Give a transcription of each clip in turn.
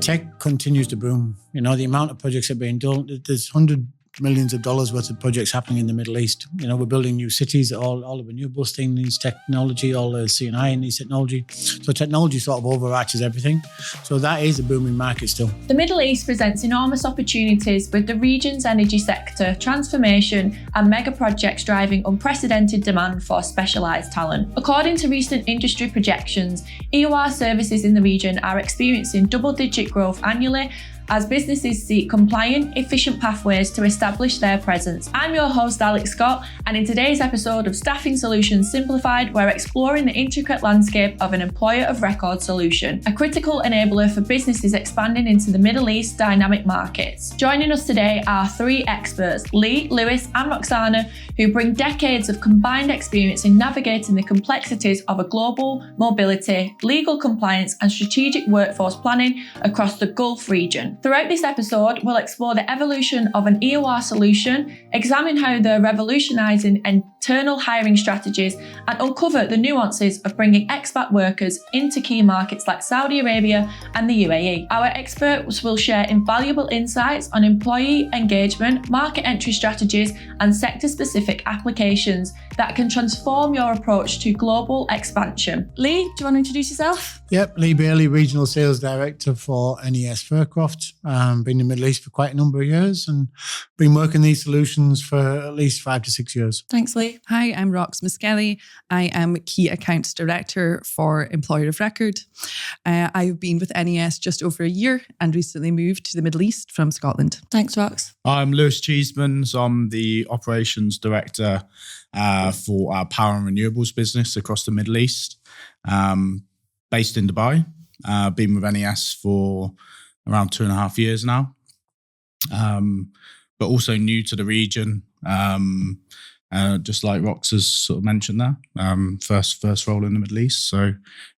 Tech continues to boom. You know, the amount of projects that are being done, there's $100 million worth of projects happening in the Middle East. You know, we're building new cities, all the renewables thing needs technology, all the C&I needs technology. So technology sort of overarches everything. So that is a booming market still. The Middle East presents enormous opportunities with the region's energy sector, transformation and mega projects driving unprecedented demand for specialised talent. According to recent industry projections, EOR services in the region are experiencing double-digit growth annually as businesses seek compliant, efficient pathways to establish their presence. I'm your host, Alex Scott, and in today's episode of Staffing Solutions Simplified, we're exploring the intricate landscape of an employer of record solution, a critical enabler for businesses expanding into the Middle East dynamic markets. Joining us today are three experts, Lee, Lewis, and Roxana, who bring decades of combined experience in navigating the complexities of a global mobility, legal compliance, and strategic workforce planning across the Gulf region. Throughout this episode, we'll explore the evolution of an EOR solution, examine how they're revolutionising internal hiring strategies, and uncover the nuances of bringing expat workers into key markets like Saudi Arabia and the UAE. Our experts will share invaluable insights on employee engagement, market entry strategies, and sector-specific applications that can transform your approach to global expansion. Lee, do you want to introduce yourself? Yep, Lee Bailey, Regional Sales Director for NES Faircroft. Been in the Middle East for quite a number of years and been working these solutions for at least 5 to 6 years. Thanks, Lee. Hi, I'm Rox Miskelly. I am Key Accounts Director for Employer of Record. I've been with NES just over a year and recently moved to the Middle East from Scotland. Thanks, Rox. I'm Lewis Cheesemans. I'm the Operations Director for our power and renewables business across the Middle East, based in Dubai. Been with NES for around 2.5 years now, but also new to the region, just like Rox has sort of mentioned there, first role in the Middle East. So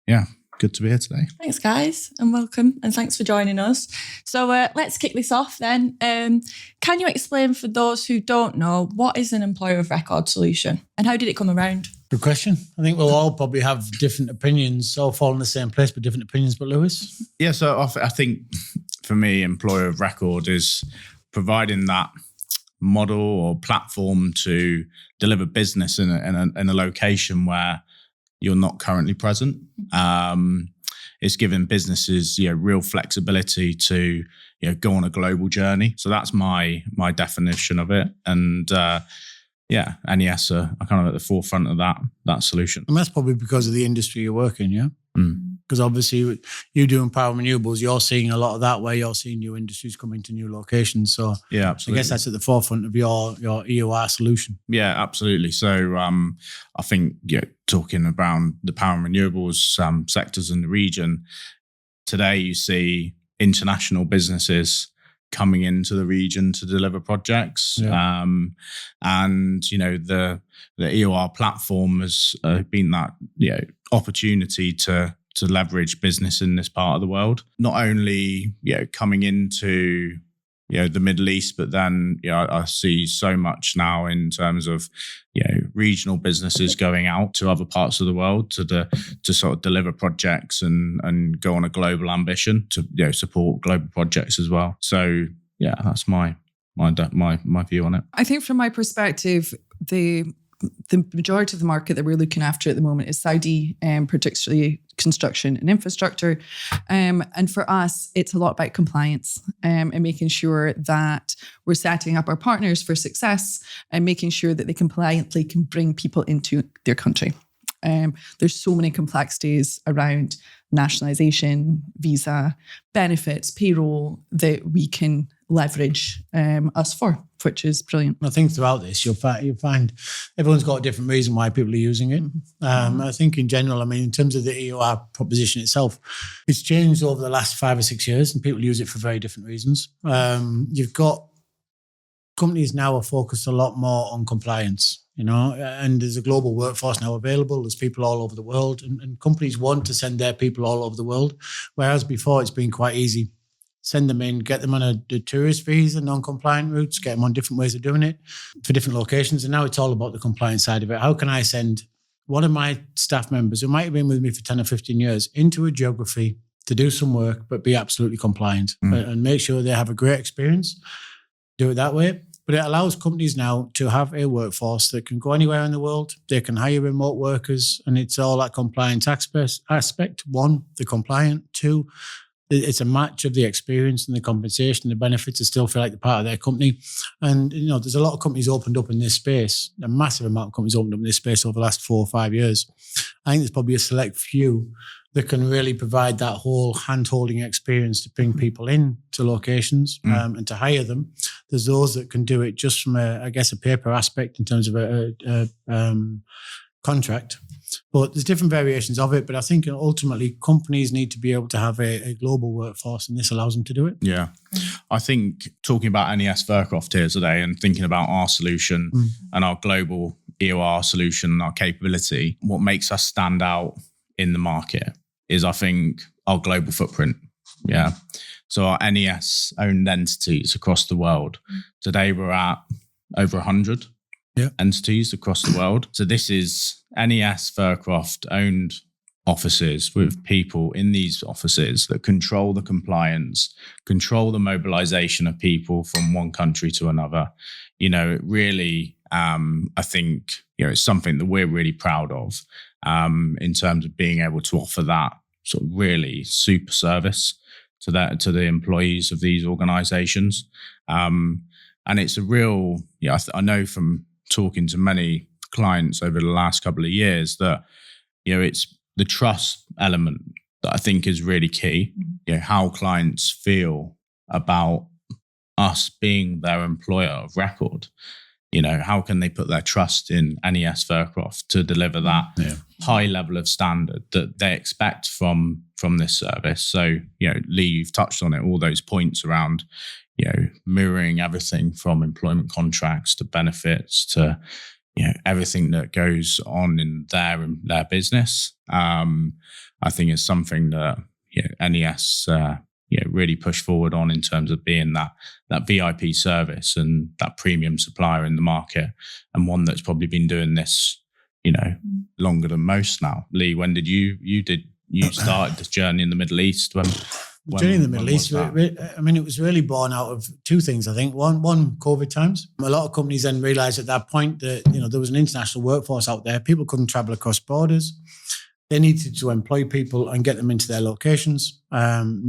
yeah, good to be here today. Thanks, guys, and welcome, and thanks for joining us. So let's kick this off then. Can you explain for those who don't know, what is an employer of record solution and how did it come around? Good question. I think we'll all probably have different opinions, all fall in the same place, but different opinions. But Lewis? Yeah, so I think for me, employer of record is providing that model or platform to deliver business in a location where you're not currently present. It's giving businesses real flexibility to go on a global journey. So that's my definition of it. And NES are kind of at the forefront of that solution. And that's probably because of the industry you're working, yeah? Because obviously you doing power renewables, you're seeing a lot of that where you're seeing new industries coming to new locations. So yeah, absolutely. I guess that's at the forefront of your EOR solution. Yeah, absolutely. So I think talking about the power and renewables sectors in the region, today you see international businesses coming into the region to deliver projects. Yeah. And, the EOR platform has been that, opportunity to leverage business in this part of the world. Not only, coming into, the Middle East, but then, I see so much now in terms of, regional businesses going out to other parts of the world to sort of deliver projects and go on a global ambition to, support global projects as well. So yeah, that's my view on it. I think from my perspective, the majority of the market that we're looking after at the moment is Saudi, particularly construction and infrastructure. And for us, it's a lot about compliance and making sure that we're setting up our partners for success and making sure that they compliantly can bring people into their country. There's so many complexities around nationalisation, visa, benefits, payroll that we can leverage us for, which is brilliant. I think throughout this, you'll find everyone's got a different reason why people are using it. I think in general, in terms of the EOR proposition itself, it's changed over the last 5 or 6 years and people use it for very different reasons. You've got companies now are focused a lot more on compliance. And there's a global workforce now available. There's people all over the world and companies want to send their people all over the world. Whereas before it's been quite easy. Send them in, get them on a tourist visa, non-compliant routes, get them on different ways of doing it for different locations. And now it's all about the compliance side of it. How can I send one of my staff members who might have been with me for 10 or 15 years into a geography to do some work, but be absolutely compliant and make sure they have a great experience. Do it that way. But it allows companies now to have a workforce that can go anywhere in the world. They can hire remote workers, and it's all that compliance aspect. One, the compliant. Two, it's a match of the experience and the compensation, the benefits to still feel like they're part of their company. And, there's a lot of companies opened up in this space, a massive amount of companies opened up in this space over the last 4 or 5 years. I think there's probably a select few that can really provide that whole hand-holding experience to bring people in to locations and to hire them. There's those that can do it just from a paper aspect in terms of a contract. But there's different variations of it. But I think ultimately companies need to be able to have a global workforce, and this allows them to do it. Yeah. I think talking about NES Furcroft here today and thinking about our solution and our global EOR solution, our capability, what makes us stand out in the market is, I think, our global footprint. Yeah. So our NES owned entities across the world. Today we're at over 100 entities across the world. So this is NES Furcroft owned offices with people in these offices that control the compliance, control the mobilization of people from one country to another. It really, I think, it's something that we're really proud of in terms of being able to offer that sort of really super service to the employees of these organizations. And it's a real, I know from talking to many clients over the last couple of years that, it's the trust element that I think is really key. How clients feel about us being their employer of record. How can they put their trust in NES Furcroft to deliver that high level of standard that they expect from this service? So, Lee, you've touched on it, all those points around, mirroring everything from employment contracts to benefits to, everything that goes on in their business. I think it's something that NES really push forward on in terms of being that VIP service and that premium supplier in the market, and one that's probably been doing this, longer than most now. Lee, when did you started this journey in the Middle East? Journey in the Middle East, it was really born out of two things, I think. One, COVID times. A lot of companies then realised at that point that, there was an international workforce out there. People couldn't travel across borders. They needed to employ people and get them into their locations.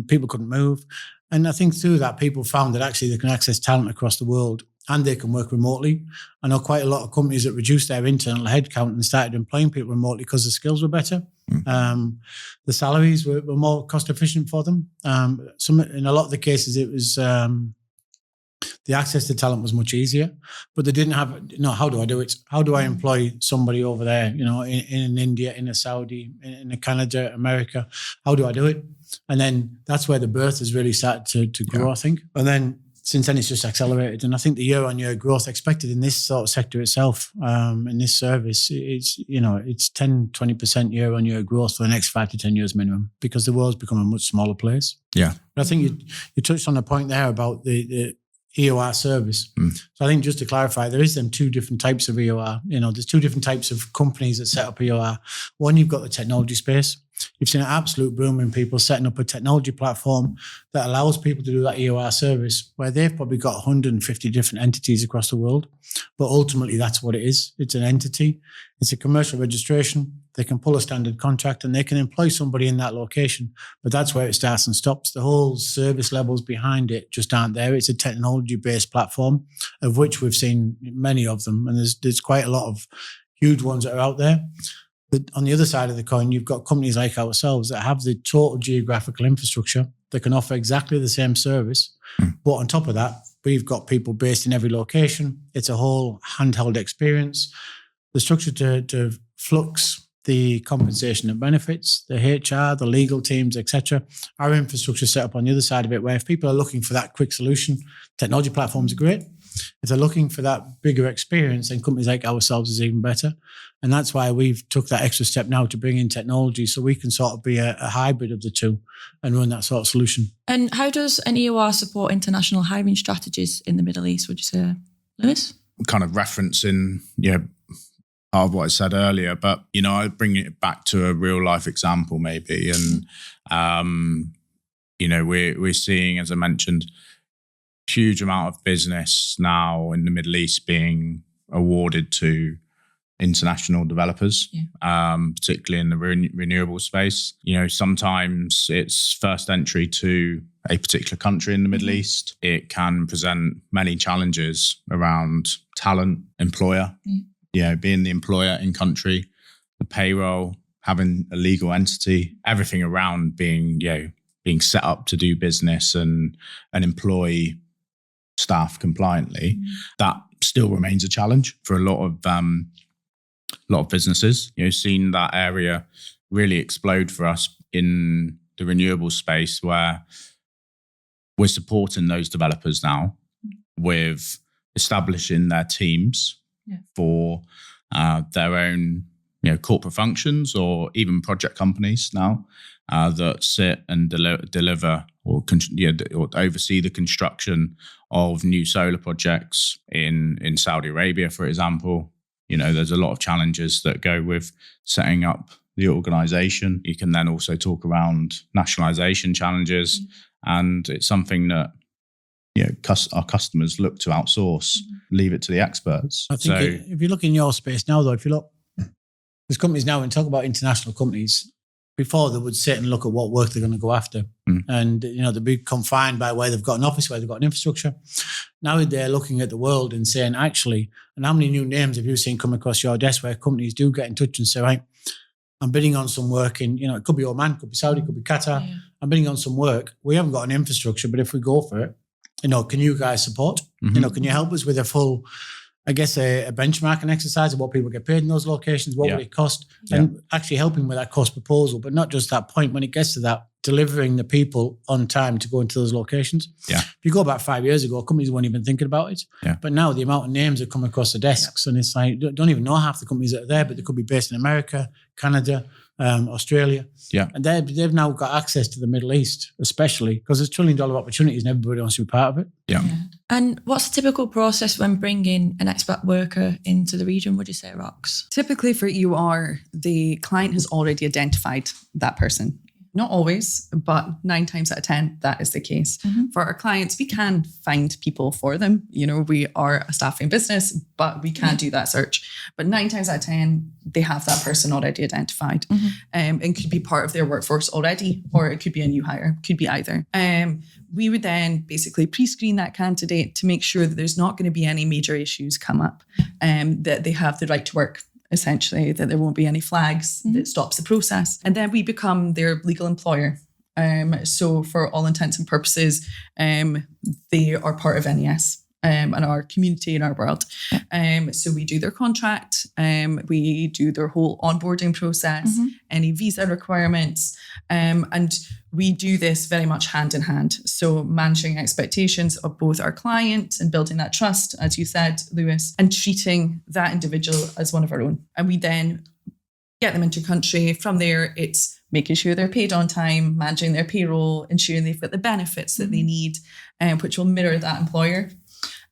People couldn't move. And I think through that, people found that actually they can access talent across the world and they can work remotely. I know quite a lot of companies that reduced their internal headcount and started employing people remotely because the skills were better. The salaries were more cost efficient for them. In a lot of the cases, it was the access to talent was much easier, but they didn't have, how do I do it? How do I employ somebody over there, in India, in a Saudi, in a Canada, America? How do I do it? And then that's where the birth has really started to grow, I think. And then since then, it's just accelerated. And I think the year-on-year growth expected in this sort of sector itself, in this service, it's 10-20% year-on-year growth for the next 5 to 10 years minimum, because the world's become a much smaller place. Yeah. But I think you touched on a point there about the EOR service. So I think just to clarify, there is them two different types of EOR. There's two different types of companies that set up EOR. One, you've got the technology space. You've seen an absolute boom in people setting up a technology platform that allows people to do that EOR service, where they've probably got 150 different entities across the world. But ultimately, that's what it is. It's an entity. It's a commercial registration. They can pull a standard contract and they can employ somebody in that location. But that's where it starts and stops. The whole service levels behind it just aren't there. It's a technology-based platform, of which we've seen many of them. And there's quite a lot of huge ones that are out there. But on the other side of the coin, you've got companies like ourselves that have the total geographical infrastructure that can offer exactly the same service. But on top of that, we've got people based in every location. It's a whole handheld experience. The structure to flux the compensation and benefits, the HR, the legal teams, etc. Our infrastructure set up on the other side of it, where if people are looking for that quick solution, technology platforms are great. If they're looking for that bigger experience, then companies like ourselves is even better. And that's why we've took that extra step now to bring in technology, so we can sort of be a hybrid of the two and run that sort of solution. And how does an EOR support international hiring strategies in the Middle East, would you say, Lewis? Kind of referencing, part of what I said earlier, but, I bring it back to a real life example maybe. And, we're seeing, as I mentioned, huge amount of business now in the Middle East being awarded to international developers, particularly in the renewable space. Sometimes it's first entry to a particular country in the Middle East. It can present many challenges around talent, employer, being the employer in country, the payroll, having a legal entity, everything around being set up to do business and employ staff compliantly. That still remains a challenge for a lot of businesses. Seen that area really explode for us in the renewable space, where we're supporting those developers now with establishing their teams for their own corporate functions, or even project companies now that sit and deliver or oversee the construction of new solar projects in Saudi Arabia, for example. There's a lot of challenges that go with setting up the organization. You can then also talk around nationalization challenges, and it's something that our customers look to outsource, leave it to the experts. I think if you look in your space now, though, there's companies now, when talk about international companies, before they would sit and look at what work they're going to go after. And, they'd be confined by where they've got an office, where they've got an infrastructure. Now they're looking at the world and saying, actually, and how many new names have you seen come across your desk where companies do get in touch and say, right, I'm bidding on some work in, it could be Oman, could be Saudi, could be Qatar. I'm bidding on some work. We haven't got an infrastructure, but if we go for it, can you guys support? Can you help us with a full, a benchmarking exercise of what people get paid in those locations, what would it cost, and actually helping with that cost proposal, but not just that point when it gets to that, delivering the people on time to go into those locations. If you go back 5 years ago, companies weren't even thinking about it. But now the amount of names that come across the desks, and it's like, don't even know half the companies that are there, but they could be based in America, Canada, Australia. And they've now got access to the Middle East, especially because there's $1 trillion opportunities and everybody wants to be part of it. And what's the typical process when bringing an expat worker into the region, would you say, Rox? Typically for EOR, the client has already identified that person. Not always, but 9 times out of 10, that is the case. For our clients, we can find people for them. We are a staffing business, but we can't do that search. But 9 times out of 10, they have that person already identified, and could be part of their workforce already, or it could be a new hire, could be either. We would then basically pre-screen that candidate to make sure that there's not going to be any major issues come up, that they have the right to work, essentially, that there won't be any flags that stops the process. And then we become their legal employer. So for all intents and purposes, they are part of NES and our community in our world. So we do their contract, we do their whole onboarding process, any visa requirements, and we do this very much hand in hand. So managing expectations of both our client and building that trust, as you said, Lewis, and treating that individual as one of our own. And we then get them into country. From there, it's making sure they're paid on time, managing their payroll, ensuring they've got the benefits that they need, which will mirror that employer.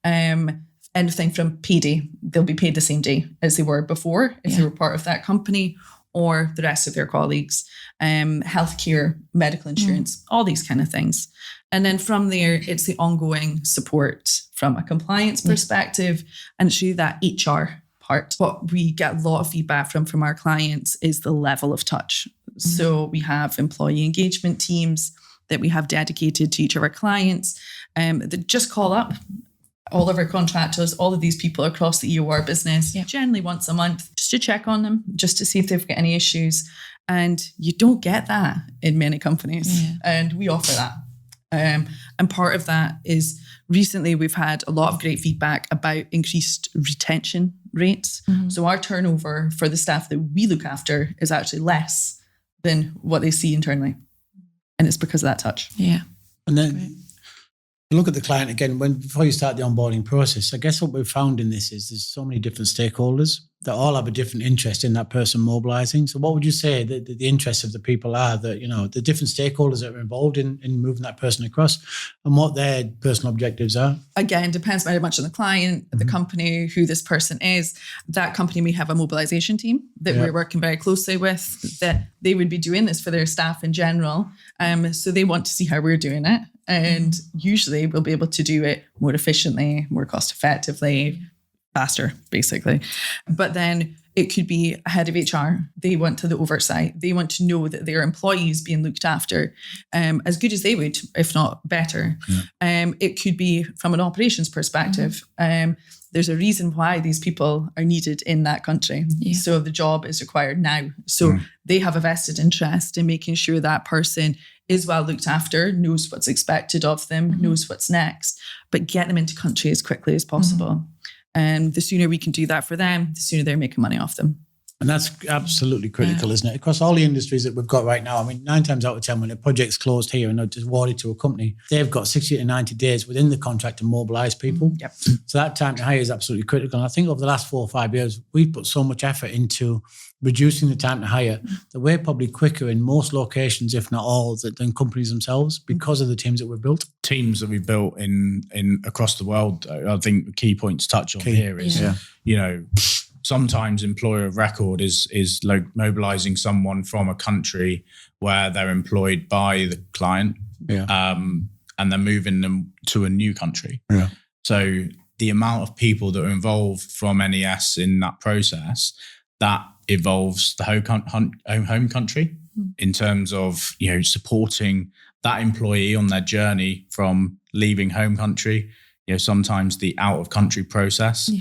Anything from payday, they'll be paid the same day as they were before if they were part of that company, or the rest of their colleagues. Healthcare, medical insurance, all these kind of things. And then from there, it's the ongoing support from a compliance perspective, and it's really that HR part. What we get a lot of feedback from our clients is the level of touch. So we have employee engagement teams that we have dedicated to each of our clients that just call up all of our contractors, all of these people across the EOR business, generally once a month, just to check on them, just to see if they've got any issues. And you don't get that in many companies. And we offer that. And part of that is recently we've had a lot of great feedback about increased retention rates. So our turnover for the staff that we look after is actually less than what they see internally. And it's because of that touch. And then look at the client again, before you start the onboarding process, I guess what we've found in this is there's so many different stakeholders. that all have a different interest in that person mobilising. So what would you say that the interests of the people are, that, you know, the different stakeholders that are involved in moving that person across, and what their personal objectives are? Again, depends very much on the client, the company, who this person is. That company may have a mobilisation team that we're working very closely with, that they would be doing this for their staff in general. So they want to see how we're doing it. And usually we'll be able to do it more efficiently, more cost effectively, faster, basically. But then it could be a head of HR. They want to the oversight. They want to know that their employees being looked after as good as they would, if not better. It could be from an operations perspective. There's a reason why these people are needed in that country. So the job is required now. So they have a vested interest in making sure that person is well looked after, knows what's expected of them, knows what's next, but get them into country as quickly as possible. And the sooner we can do that for them, the sooner they're making money off them. And that's absolutely critical, isn't it? Across all the industries that we've got right now, I mean, 9 times out of 10, when a project's closed here and it's awarded to a company, they've got 60 to 90 days within the contract to mobilise people. So that time to hire is absolutely critical. And I think over the last 4 or 5 years, we've put so much effort into reducing the time to hire that we're probably quicker in most locations, if not all, than companies themselves, because of the teams that we've built. Teams that we've built in across the world. I think the key point to touch on here is, you know, sometimes employer of record is mobilising someone from a country where they're employed by the client, and they're moving them to a new country. So the amount of people that are involved from NES in that process, that involves the home country in terms of, you know, supporting that employee on their journey from leaving home country, you know, sometimes the out of country process,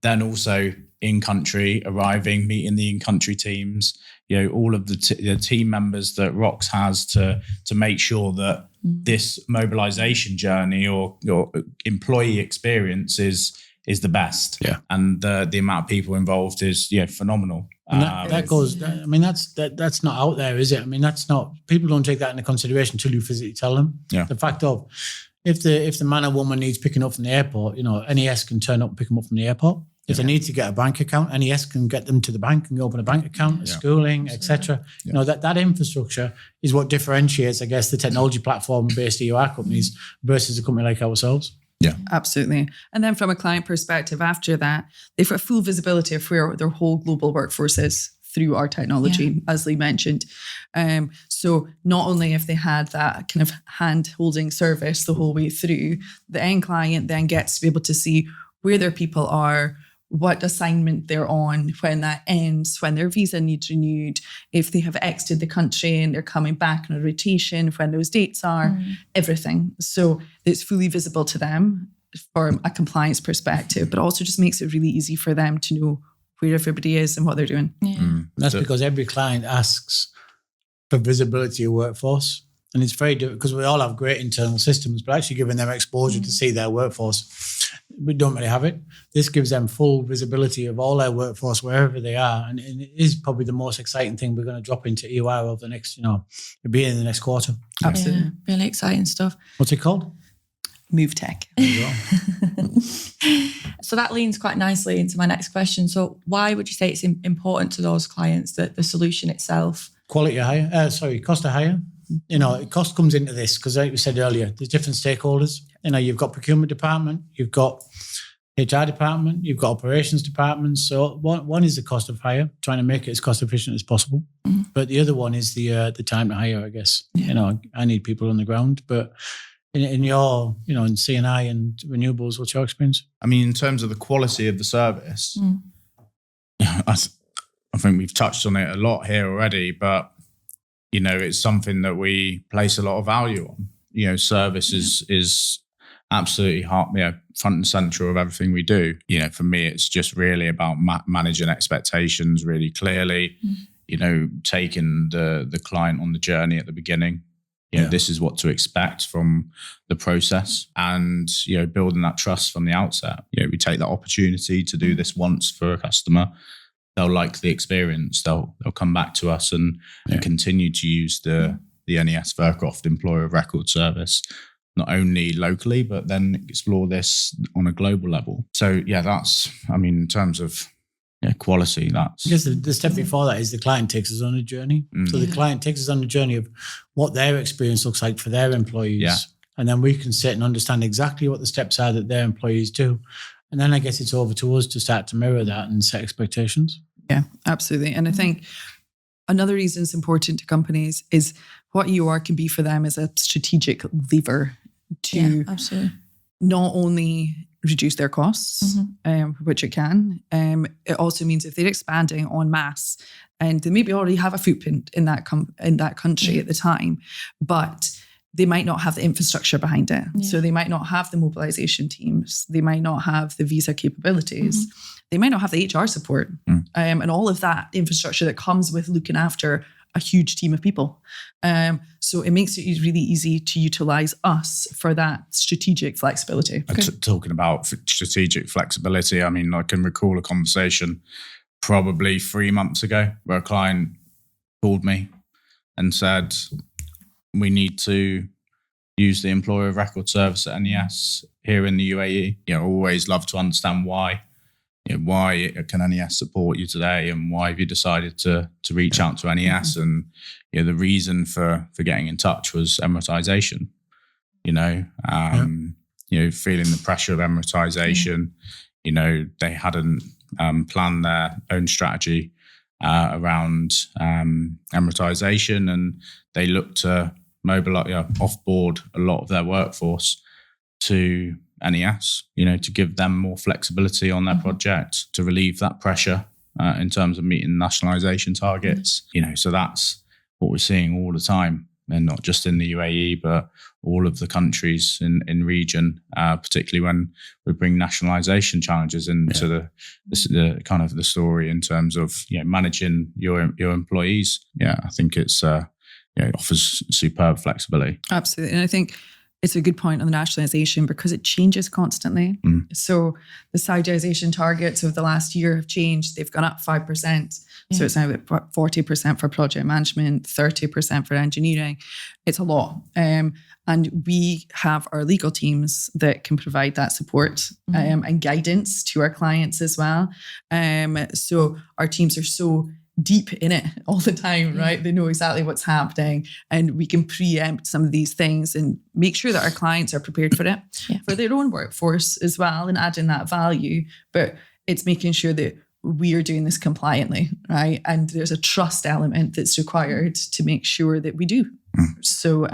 then also in country, arriving, meeting the in country teams, you know, all of the team members that Rox has to make sure that this mobilization journey or your employee experience is the best. And the amount of people involved is phenomenal. And that goes, I mean, that's not out there, is it? I mean, that's not, people don't take that into consideration until you physically tell them. The fact of, if the man or woman needs picking up from the airport, you know, NES can turn up and pick them up from the airport. If they need to get a bank account, NES can get them to the bank and open a bank account, schooling, etc. You know, that infrastructure is what differentiates, I guess, the technology platform-based EOR companies versus a company like ourselves. Absolutely. And then from a client perspective, after that, they've got full visibility of where their whole global workforce is through our technology, as Lee mentioned. So not only if they had that kind of hand-holding service the whole way through, the end client then gets to be able to see where their people are, what assignment they're on, when that ends, when their visa needs renewed, if they have exited the country and they're coming back on a rotation, when those dates are, everything. So it's fully visible to them from a compliance perspective, but also just makes it really easy for them to know where everybody is and what they're doing. That's because every client asks for visibility of workforce. And it's very difficult because we all have great internal systems, but actually giving them exposure to see their workforce, we don't really have it. This gives them full visibility of all their workforce wherever they are. And it is probably the most exciting thing we're going to drop into EOR over the next, it'll be in the next quarter. Absolutely. Yeah, really exciting stuff. What's it called? Move Tech. So that leans quite nicely into my next question. So why would you say it's important to those clients that the solution itself? Quality of hire, cost of hire. You know, cost comes into this because, like we said earlier, there's different stakeholders. You know, you've got procurement department, you've got HR department, you've got operations departments. So one is the cost of hire, trying to make it as cost efficient as possible. But the other one is the time to hire, I guess. You know, I need people on the ground. But in your, in CNI and renewables, what's your experience? I mean, in terms of the quality of the service, I think we've touched on it a lot here already, but it's something that we place a lot of value on. Service is absolutely front and center of everything we do. For me, it's just really about managing expectations really clearly, taking the client on the journey at the beginning. This is what to expect from the process and, building that trust from the outset. We take that opportunity to do this once for a customer. They'll like the experience. They'll come back to us and continue to use the NES Vercroft Employer of Record service, not only locally, but then explore this on a global level. So that's, in terms of quality. That's I guess the step before that is the client takes us on a journey. So the client takes us on a journey of what their experience looks like for their employees. Yeah. And then we can sit and understand exactly what the steps are that their employees do. And then I guess it's over to us to start to mirror that and set expectations. Yeah, absolutely. And I think another reason it's important to companies is what EOR can be for them is a strategic lever to absolutely. not only reduce their costs, which it can. It also means if they're expanding en masse and they maybe already have a footprint in that country at the time, but they might not have the infrastructure behind it. Yeah. So they might not have the mobilization teams. They might not have the visa capabilities. They might not have the HR support and all of that infrastructure that comes with looking after a huge team of people. So it makes it really easy to utilize us for that strategic flexibility. Talking about strategic flexibility, I mean, I can recall a conversation probably 3 months ago where a client called me and said, we need to use the employer of record service at NES here in the UAE. Always love to understand why. Why can NES support you today, and why have you decided to reach out to NES? And the reason for getting in touch was Emiratization. Feeling the pressure of Emiratization. They hadn't planned their own strategy around Emiratization, and they looked to mobilize, offboard a lot of their workforce to NES, to give them more flexibility on their project, to relieve that pressure in terms of meeting nationalisation targets. So that's what we're seeing all the time, and not just in the UAE, but all of the countries in region, particularly when we bring nationalisation challenges into the kind of the story in terms of managing your employees. I think it's it offers superb flexibility. Absolutely. And I think it's a good point on the nationalisation because it changes constantly. So the Saudization targets of the last year have changed. They've gone up 5%. So it's now at 40% for project management, 30% for engineering. It's a lot. And we have our legal teams that can provide that support and guidance to our clients as well. So our teams are so deep in it all the time, right? They know exactly what's happening, and we can preempt some of these things and make sure that our clients are prepared for it, for their own workforce as well, and adding that value. But it's making sure that we are doing this compliantly, right? And there's a trust element that's required to make sure that we do. So,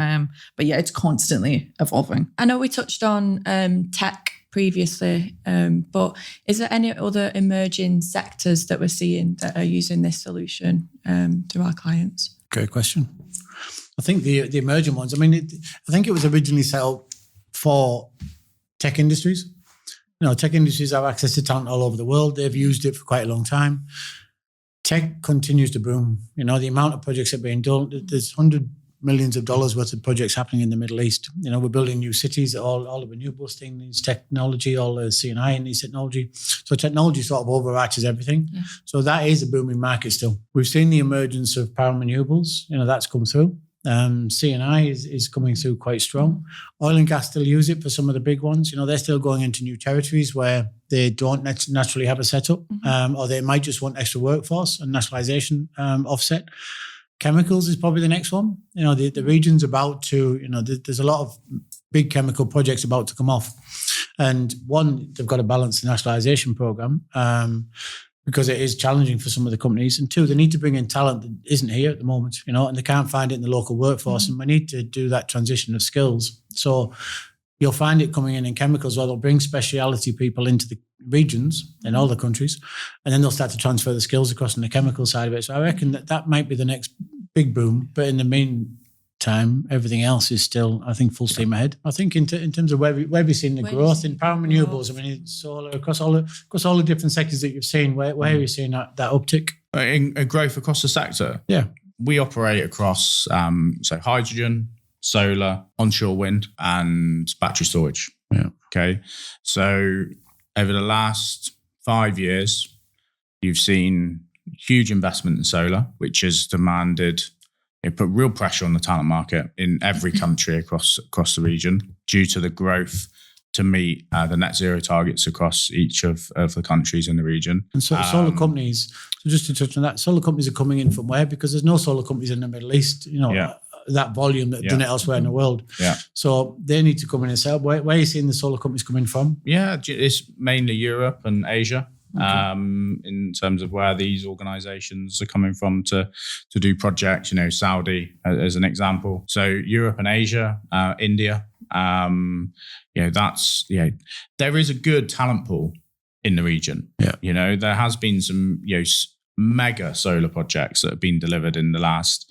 but it's constantly evolving. I know we touched on tech previously, but is there any other emerging sectors that we're seeing that are using this solution to our clients? Great question. I think the emerging ones, I think it was originally set up for tech industries. Tech industries have access to talent all over the world. They've used it for quite a long time. Tech continues to boom. The amount of projects that are being done, there's $100 million worth of projects happening in the Middle East. We're building new cities. All the renewables thing needs technology. All the C&I needs technology. So technology sort of overarches everything. So that is a booming market still. We've seen the emergence of power and renewables. That's come through. C&I is coming through quite strong. Oil and gas still use it for some of the big ones. They're still going into new territories where they don't naturally have a setup, or they might just want extra workforce and nationalisation offset. Chemicals is probably the next one. The region's about to, there's a lot of big chemical projects about to come off. And one, they've got to balance the nationalisation programme because it is challenging for some of the companies. And two, they need to bring in talent that isn't here at the moment, and they can't find it in the local workforce. And we need to do that transition of skills. So you'll find it coming in chemicals, where they'll bring speciality people into the regions in all the countries, and then they'll start to transfer the skills across on the chemical side of it. So I reckon that might be the next big boom. But in the meantime, everything else is still, I think, full steam ahead. I think in terms of where we've seen the growth in power and renewables, it's solar across all the different sectors that you've seen. Where are you seeing that uptick? In growth across the sector? Yeah. We operate across hydrogen, solar, onshore wind, and battery storage. Yeah. Okay. So over the last 5 years, you've seen huge investment in solar, which has demanded, it put real pressure on the talent market in every country across the region due to the growth to meet the net zero targets across each of the countries in the region. And so solar companies, so just to touch on that, solar companies are coming in from where? Because there's no solar companies in the Middle East, that volume that have done it elsewhere in the world. Yeah. So they need to come in and say, where are you seeing the solar companies coming from? Yeah, it's mainly Europe and Asia. In terms of where these organizations are coming from to do projects, Saudi as an example. So Europe and Asia, India, there is a good talent pool in the region. Yeah. There has been some, mega solar projects that have been delivered in the last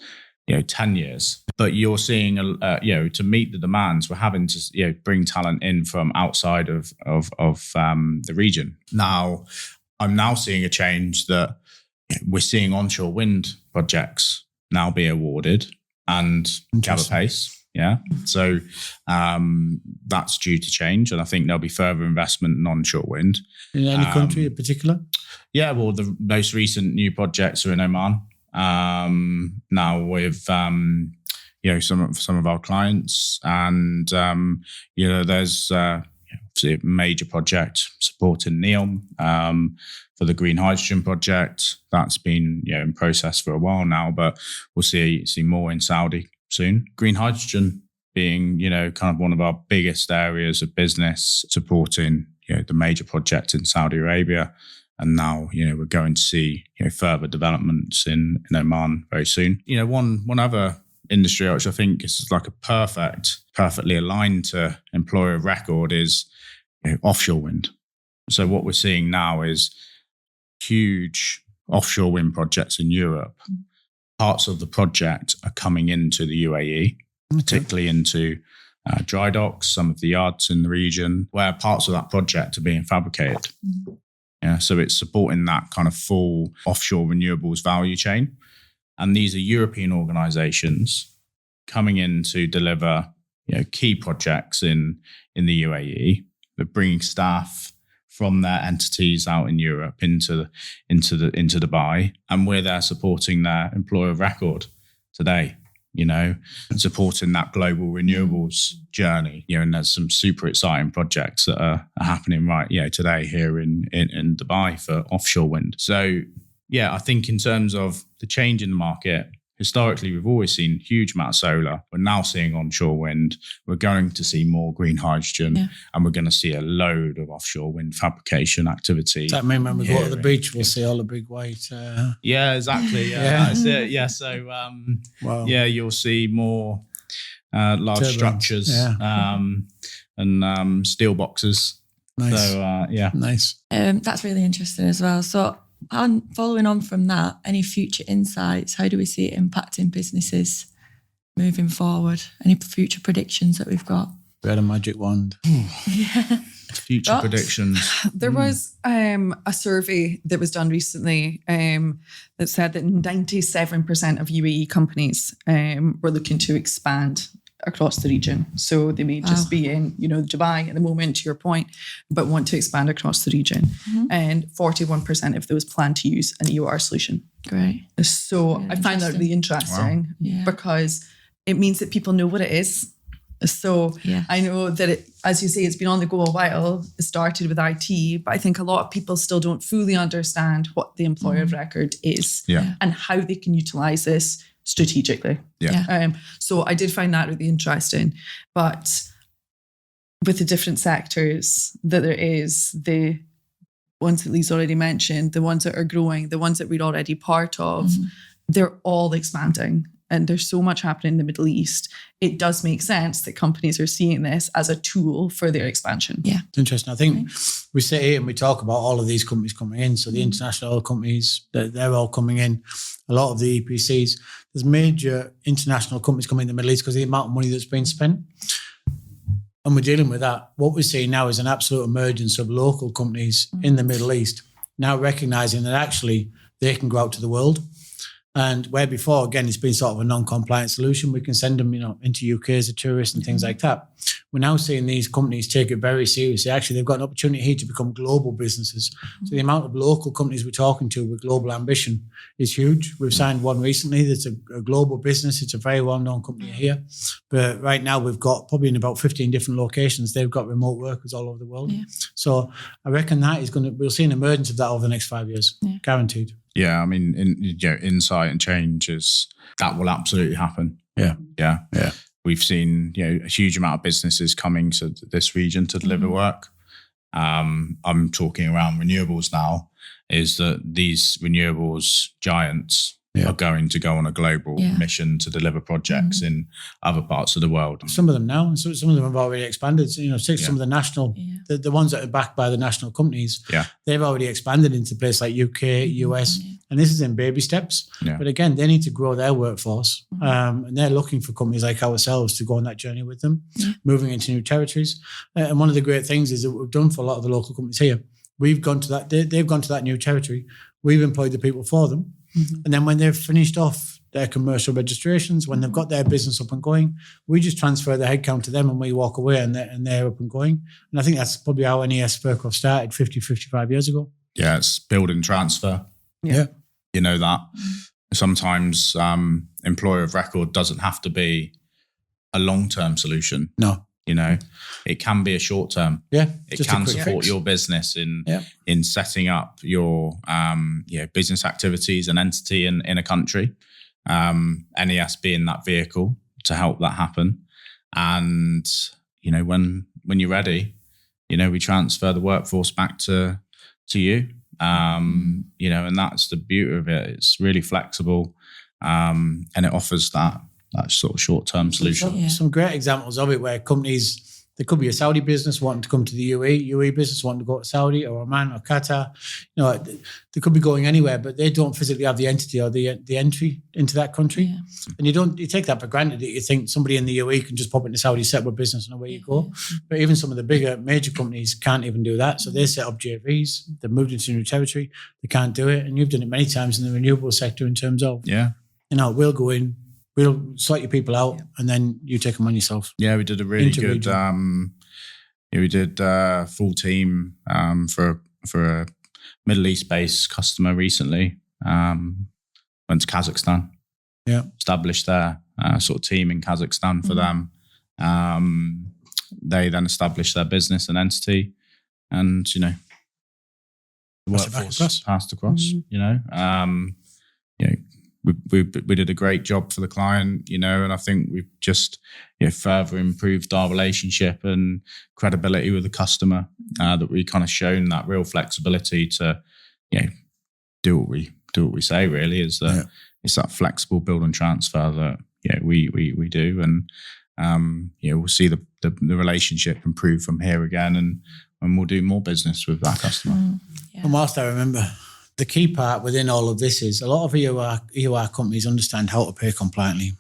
10 years. But you're seeing, to meet the demands, we're having to, bring talent in from outside of the region. Now, I'm now seeing a change that we're seeing onshore wind projects now be awarded and gather pace. Yeah. So that's due to change. And I think there'll be further investment in onshore wind. In any country in particular? Yeah, well, the most recent new projects are in Oman. Now with some of our clients, and there's obviously a major project supporting NEOM for the green hydrogen project. That's been in process for a while now, but we'll see more in Saudi soon. Green hydrogen being kind of one of our biggest areas of business, supporting the major project in Saudi Arabia. And now, we're going to see further developments in Oman very soon. One other industry which I think is like perfectly aligned to employer of record is offshore wind. So what we're seeing now is huge offshore wind projects in Europe. Parts of the project are coming into the UAE, particularly into dry docks, some of the yards in the region, where parts of that project are being fabricated. Yeah, so it's supporting that kind of full offshore renewables value chain. And these are European organizations coming in to deliver key projects in the UAE. They're bringing staff from their entities out in Europe into Dubai, and we're there supporting their employer of record today. Supporting that global renewables journey. And there's some super exciting projects that are happening today here in Dubai for offshore wind. So I think in terms of the change in the market, historically we've always seen huge amount of solar. We're now seeing onshore wind. We're going to see more green hydrogen, and we're going to see a load of offshore wind fabrication activity. Does that mean when we go to the beach, we'll see all the big white? Yeah, exactly. Yeah, that's it. Yeah, so wow. You'll see more large turbines, structures and steel boxes. Nice. So nice. That's really interesting as well. So, and following on from that, any future insights? How do we see it impacting businesses moving forward? Any future predictions that we've got? We had a magic wand. Future predictions. There was a survey that was done recently that said that 97% of UAE companies were looking to expand across the region. So they may just be in, Dubai at the moment, to your point, but want to expand across the region. And 41% of those plan to use an EOR solution. Great. So Really I find that really interesting because it means that people know what it is. So I know that as you say, it's been on the go a while. It started with IT, but I think a lot of people still don't fully understand what the employer of record is and how they can utilize this strategically. So I did find that really interesting. But with the different sectors that there is, the ones that Lee's already mentioned, the ones that are growing, the ones that we're already part of, they're all expanding. And there's so much happening in the Middle East. It does make sense that companies are seeing this as a tool for their expansion. Yeah. It's interesting. I think we sit here and we talk about all of these companies coming in. So the international oil companies, they're all coming in. A lot of the EPCs. There's major international companies coming in the Middle East because of the amount of money that's been spent. And we're dealing with that. What we're seeing now is an absolute emergence of local companies in the Middle East now recognizing that actually they can go out to the world. And where before, again, it's been sort of a non-compliant solution. We can send them, into UK as a tourist and things like that. We're now seeing these companies take it very seriously. Actually, they've got an opportunity here to become global businesses. So the amount of local companies we're talking to with global ambition is huge. We've signed one recently that's a global business. It's a very well-known company here. But right now we've got probably in about 15 different locations. They've got remote workers all over the world. Yeah. So I reckon that is we'll see an emergence of that over the next 5 years, guaranteed. Yeah, I mean, insight and changes, that will absolutely happen. Yeah. We've seen, a huge amount of businesses coming to this region to deliver work. I'm talking around renewables now, is that these renewables giants are going to go on a global mission to deliver projects in other parts of the world. Some of them now, so some of them have already expanded. So, some of the national, the ones that are backed by the national companies, they've already expanded into places like UK, US, and this is in baby steps. Yeah. But again, they need to grow their workforce, and they're looking for companies like ourselves to go on that journey with them, moving into new territories. And one of the great things is that we've done for a lot of the local companies here, we've gone to that, they've gone to that new territory. We've employed the people for them. And then when they've finished off their commercial registrations, when they've got their business up and going, we just transfer the headcount to them and we walk away and they're up and going. And I think that's probably how NES Furcroft started 55 years ago. Yeah, it's build and transfer. Yeah. You know that sometimes employer of record doesn't have to be a long-term solution. No. It can be a short term. Yeah. It can support your business in setting up your business activities and entity in a country. NES being that vehicle to help that happen. And, when you're ready, we transfer the workforce back to you. And that's the beauty of it. It's really flexible. And it offers that sort of short-term solution. Some great examples of it where companies, there could be a Saudi business wanting to come to the UAE business wanting to go to Saudi or Oman or Qatar. They could be going anywhere, but they don't physically have the entity or the entry into that country. Yeah. And you take that for granted that you think somebody in the UAE can just pop into Saudi, set up a business and away you go. But even some of the bigger major companies can't even do that. So they set up JVs, they've moved into new territory, they can't do it. And you've done it many times in the renewable sector in terms of, we'll go in, we'll sort your people out, and then you take them on yourself. Yeah, we did a really good. We did a full team for a Middle East-based customer recently. Went to Kazakhstan. Yeah, established their sort of team in Kazakhstan for them. They then established their business and entity, and the workforce passed across. We did a great job for the client, and I think we've just further improved our relationship and credibility with the customer. That we kind of shown that real flexibility to do what we say. Really, is that it's that flexible build and transfer that we do, and we'll see the relationship improve from here again, and we'll do more business with that customer. And whilst I remember, the key part within all of this is a lot of EOR companies understand how to pay compliantly.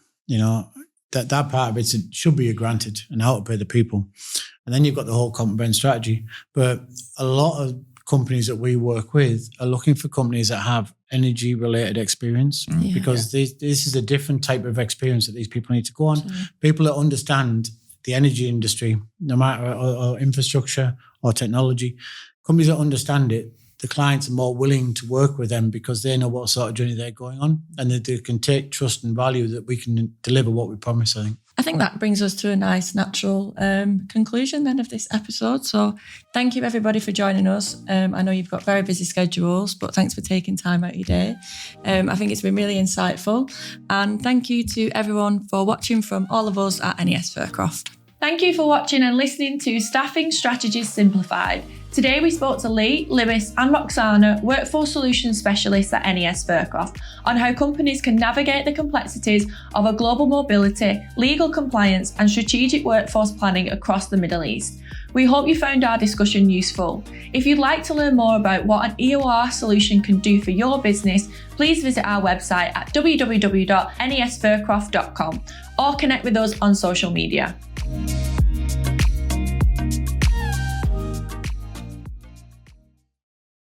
That part of it should be granted and how to pay the people. And then you've got the whole comp brand strategy. But a lot of companies that we work with are looking for companies that have energy related experience because this is a different type of experience that these people need to go on. People that understand the energy industry, no matter or infrastructure or technology, companies that understand it, the clients are more willing to work with them because they know what sort of journey they're going on and that they can take trust and value that we can deliver what we promise, I think. That brings us to a nice natural conclusion then of this episode. So thank you everybody for joining us. I know you've got very busy schedules, but thanks for taking time out of your day. I think it's been really insightful. And thank you to everyone for watching from all of us at NES Furcroft. Thank you for watching and listening to Staffing Strategies Simplified. Today we spoke to Lee, Lewis and Roxana, Workforce Solutions Specialists at NES Furcroft, on how companies can navigate the complexities of a global mobility, legal compliance and strategic workforce planning across the Middle East. We hope you found our discussion useful. If you'd like to learn more about what an EOR solution can do for your business, please visit our website at www.nesfurcroft.com or connect with us on social media.